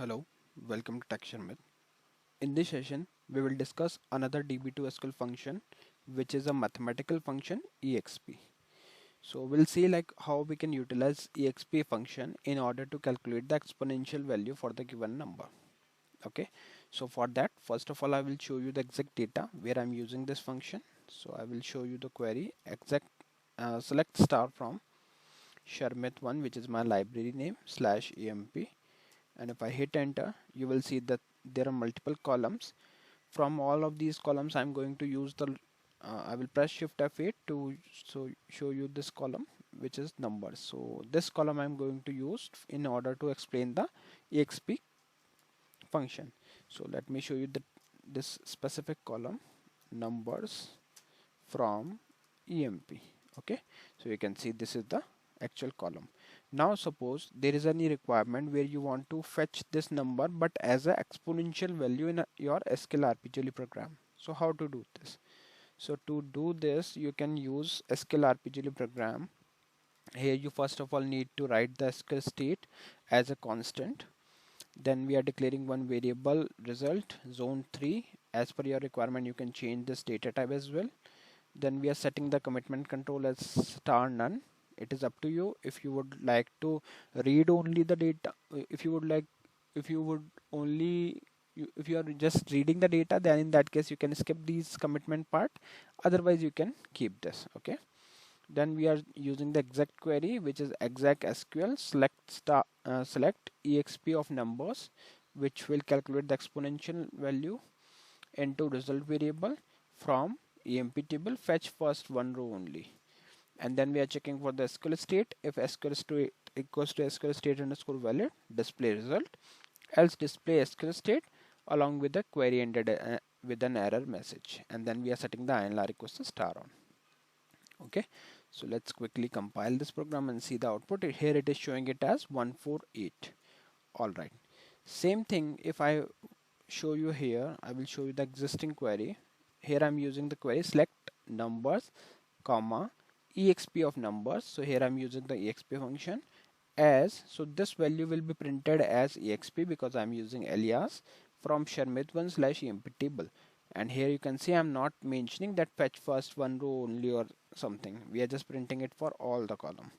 Hello, welcome to Sharmit. In this session, we will discuss another DB2 SQL function, which is a mathematical function EXP. So we'll see like how we can utilize EXP function in order to calculate the exponential value for the given number. Okay, so for that, first of all, I will show you the exact data where I'm using this function. So I will show you the query exact select star from Sharmit 1, which is my library name /emp, and if I hit enter, you will see that there are multiple columns. From all of these columns, I'm going to use the I will press shift F8 to show you this column, which is numbers. So this column I'm going to use in order to explain the exp function. So let me show you this specific column, numbers from emp. Okay, so you can see this is the actual column. Now suppose there is any requirement where you want to fetch this number but as an exponential value in your SQLRPGLE program. So how to do this? So to do this, you can use SQLRPGLE program. Here you first of all need to write the SQL state as a constant. Then we are declaring one variable result zone 3. As per your requirement, you can change this data type as well. Then we are setting the commitment control as star none. It is up to you if you would like to read only the data. If you would only if you are just reading the data, then in that case you can skip these commitment part. Otherwise you can keep this. Okay, then we are using the exact query, which is exact SQL select exp of numbers, which will calculate the exponential value into result variable from emp table, fetch first one row only. And then we are checking for the SQL state. If SQL state equals to SQL state underscore valid, display result, else display SQL state along with the query ended with an error message. And then we are setting the INR equals to star on. Okay, so let's quickly compile this program and see the output. Here it is showing it as 148. All right, same thing. If I show you here, I will show you the existing query. Here I'm using the query select numbers comma exp of numbers. So here I'm using the exp function as, so this value will be printed as exp because I'm using alias from Sharmit1 /emp table. And here you can see I'm not mentioning that fetch first one row only or something. We are just printing it for all the column.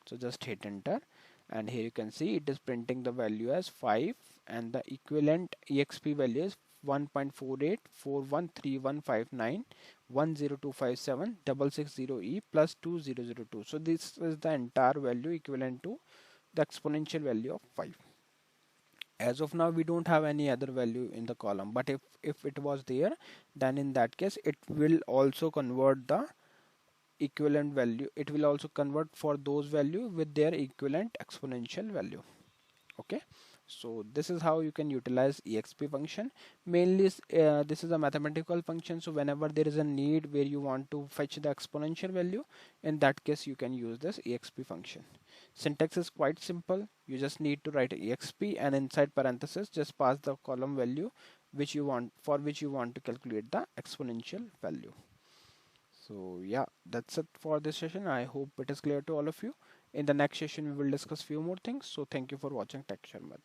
So just hit enter, and here you can see it is printing the value as 5, and the equivalent exp value is 1.4841315910260660e plus 2002. So this is the entire value equivalent to the exponential value of 5. As of now we don't have any other value in the column, but if it was there, then in that case it will also convert the equivalent value. It will also convert for those value with their equivalent exponential value. Okay, so this is how you can utilize exp function. Mainly this is a mathematical function, so whenever there is a need where you want to fetch the exponential value, in that case you can use this exp function. Syntax is quite simple. You just need to write exp and inside parenthesis just pass the column value which you want, for which you want to calculate the exponential value. So yeah, that's it for this session. I hope it is clear to all of you. In the next session we will discuss few more things. So thank you for watching Tech Sharmat.